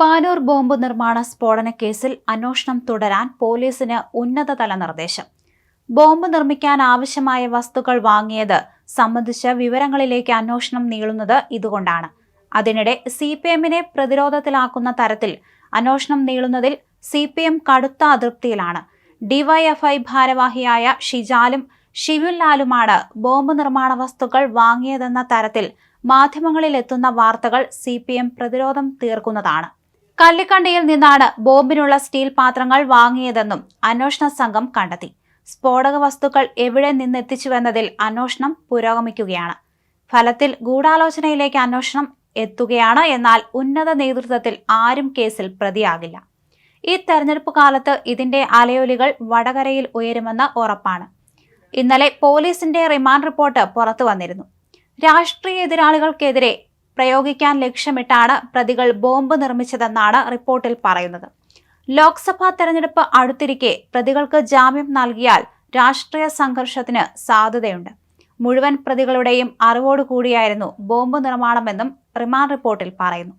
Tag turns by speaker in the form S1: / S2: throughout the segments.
S1: Panoor bomb നിർമ്മാണ സ്ഫോടന കേസിൽ അന്വേഷണം തുടരാൻ പോലീസിന് ഉന്നതതല നിർദ്ദേശം. ബോംബ് നിർമ്മിക്കാൻ ആവശ്യമായ വസ്തുക്കൾ വാങ്ങിയത് സംബന്ധിച്ച വിവരങ്ങളിലേക്ക് അന്വേഷണം നീളുന്നത് ഇതുകൊണ്ടാണ്. അതിനിടെ CPM-നെ പ്രതിരോധത്തിലാക്കുന്ന തരത്തിൽ അന്വേഷണം നീളുന്നതിൽ CPM കടുത്ത അതൃപ്തിയിലാണ്. DYFI ഭാരവാഹിയായ ഷിജാലും ഷിബുൻലാലുമാണ് ബോംബ് നിർമ്മാണ വസ്തുക്കൾ വാങ്ങിയതെന്ന തരത്തിൽ മാധ്യമങ്ങളിലെത്തുന്ന വാർത്തകൾ CPM പ്രതിരോധം തീർക്കുന്നതാണ്. കല്ലിക്കണ്ടിയിൽ നിന്നാണ് ബോംബിനുള്ള സ്റ്റീൽ പാത്രങ്ങൾ വാങ്ങിയതെന്നും അന്വേഷണ സംഘം കണ്ടെത്തി. സ്ഫോടക വസ്തുക്കൾ എവിടെ നിന്നെത്തിച്ചുവെന്നതിൽ അന്വേഷണം പുരോഗമിക്കുകയാണ്. ഫലത്തിൽ ഗൂഢാലോചനയിലേക്ക് അന്വേഷണം എത്തുകയാണ്. എന്നാൽ ഉന്നത നേതൃത്വത്തിൽ ആരും കേസിൽ പ്രതിയാകില്ല. ഈ തെരഞ്ഞെടുപ്പ് കാലത്ത് ഇതിന്റെ അലയൊലികൾ വടകരയിൽ ഉയരുമെന്ന് ഉറപ്പാണ്. ഇന്നലെ പോലീസിന്റെ റിമാൻഡ് റിപ്പോർട്ട് പുറത്തു വന്നിരുന്നു. രാഷ്ട്രീയ എതിരാളികൾക്കെതിരെ പ്രയോഗിക്കാൻ ലക്ഷ്യമിട്ടാണ് പ്രതികൾ ബോംബ് നിർമ്മിച്ചതെന്നാണ് റിപ്പോർട്ടിൽ പറയുന്നത്. ലോക്സഭാ തെരഞ്ഞെടുപ്പ് അടുത്തിരിക്കെ പ്രതികൾക്ക് ജാമ്യം നൽകിയാൽ രാഷ്ട്രീയ സംഘർഷത്തിന് സാധ്യതയുണ്ട്. മുഴുവൻ പ്രതികളുടെയും അറിവോടുകൂടിയായിരുന്നു ബോംബ് നിർമ്മാണമെന്നും റിമാൻഡ് റിപ്പോർട്ടിൽ പറയുന്നു.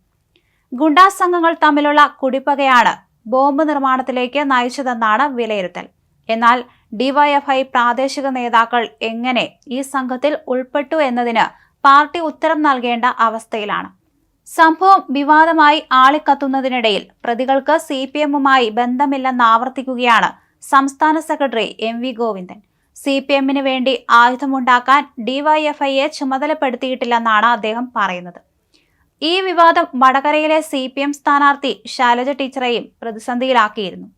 S1: ഗുണ്ടാ സംഘങ്ങൾ തമ്മിലുള്ള കുടിപ്പകയാണ് ബോംബ് നിർമ്മാണത്തിലേക്ക് നയിച്ചതെന്നാണ് വിലയിരുത്തൽ. എന്നാൽ DYFI പ്രാദേശിക നേതാക്കൾ എങ്ങനെ ഈ സംഘത്തിൽ ഉൾപ്പെട്ടു എന്നതിന് പാർട്ടി ഉത്തരം നൽകേണ്ട അവസ്ഥയിലാണ്. സംഭവം വിവാദമായി ആളിക്കത്തുന്നതിനിടയിൽ പ്രതികൾക്ക് CPM-മായി ബന്ധമില്ലെന്ന് ആവർത്തിക്കുകയാണ് സംസ്ഥാന സെക്രട്ടറി MV ഗോവിന്ദൻ. CPM-ന് വേണ്ടി ആയുധമുണ്ടാക്കാൻ DYFI-യെ ചുമതലപ്പെടുത്തിയിട്ടില്ലെന്നാണ് അദ്ദേഹം പറയുന്നത്. ഈ വിവാദം വടകരയിലെ CPM സ്ഥാനാർത്ഥി ശൈലജ ടീച്ചറെയും പ്രതിസന്ധിയിലാക്കിയിരുന്നു.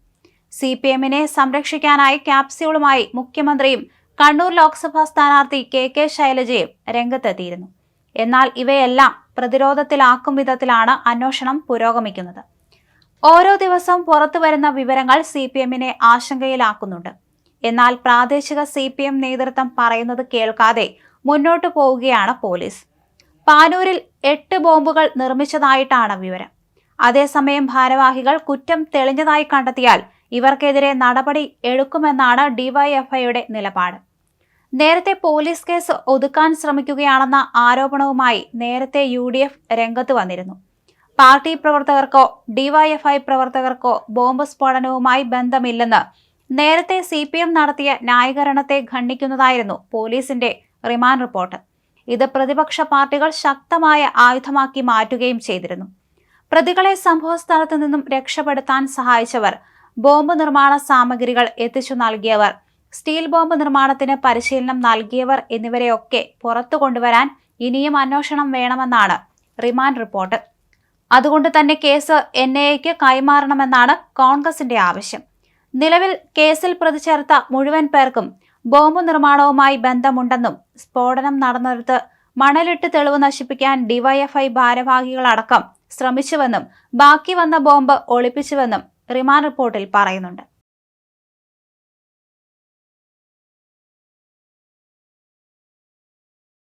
S1: CPM-നെ സംരക്ഷിക്കാനായി ക്യാപ്സ്യൂളുമായി മുഖ്യമന്ത്രിയും കണ്ണൂർ ലോക്സഭാ സ്ഥാനാർത്ഥി KK ശൈലജയും രംഗത്തെത്തിയിരുന്നു. എന്നാൽ ഇവയെല്ലാം പ്രതിരോധത്തിലാക്കും വിധത്തിലാണ് അന്വേഷണം പുരോഗമിക്കുന്നത്. ഓരോ ദിവസവും പുറത്തു വരുന്ന വിവരങ്ങൾ CPM-നെ ആശങ്കയിലാക്കുന്നുണ്ട്. എന്നാൽ പ്രാദേശിക CPM നേതൃത്വം പറയുന്നത് കേൾക്കാതെ മുന്നോട്ടു പോവുകയാണ് പോലീസ്. പാനൂരിൽ 8 ബോംബുകൾ നിർമ്മിച്ചതായിട്ടാണ് വിവരം. അതേസമയം ഭാരവാഹികൾ കുറ്റം തെളിഞ്ഞതായി കണ്ടെത്തിയാൽ ഇവർക്കെതിരെ നടപടി എടുക്കുമെന്നാണ് DYFI-യുടെ നിലപാട്. നേരത്തെ പോലീസ് കേസ് ഒതുക്കാൻ ശ്രമിക്കുകയാണെന്ന ആരോപണവുമായി നേരത്തെ UDF രംഗത്ത് വന്നിരുന്നു. പാർട്ടി പ്രവർത്തകർക്കോ DYFI പ്രവർത്തകർക്കോ ബോംബ് സ്ഫോടനവുമായി ബന്ധമില്ലെന്ന് നേരത്തെ CPM നടത്തിയ ന്യായീകരണത്തെ ഖണ്ഡിക്കുന്നതായിരുന്നു പോലീസിന്റെ റിമാൻഡ് റിപ്പോർട്ട്. ഇത് പ്രതിപക്ഷ പാർട്ടികൾ ശക്തമായ ആയുധമാക്കി മാറ്റുകയും ചെയ്തിരുന്നു. പ്രതികളെ സംഭവസ്ഥലത്തു നിന്നും രക്ഷപ്പെടുത്താൻ സഹായിച്ചവർ, ബോംബ് നിർമ്മാണ സാമഗ്രികൾ എത്തിച്ചു നൽകിയവർ, സ്റ്റീൽ ബോംബ് നിർമ്മാണത്തിന് പരിശീലനം നൽകിയവർ എന്നിവരെയൊക്കെ പുറത്തു കൊണ്ടുവരാൻ ഇനിയും അന്വേഷണം വേണമെന്നാണ് റിമാൻഡ് റിപ്പോർട്ട്. അതുകൊണ്ട് തന്നെ കേസ് NIA-ക്ക് കൈമാറണമെന്നാണ് കോൺഗ്രസിന്റെ ആവശ്യം. നിലവിൽ കേസിൽ പ്രതി ചേർത്ത മുഴുവൻ പേർക്കും ബോംബ് നിർമ്മാണവുമായി ബന്ധമുണ്ടെന്നും സ്ഫോടനം നടന്നിടത്ത് മണലിട്ട് തെളിവ് നശിപ്പിക്കാൻ DYFI ഭാരവാഹികളടക്കം ശ്രമിച്ചുവെന്നും ബാക്കി വന്ന ബോംബ് ഒളിപ്പിച്ചുവെന്നും റിമാൻഡ് റിപ്പോർട്ടിൽ പറയുന്നുണ്ട്.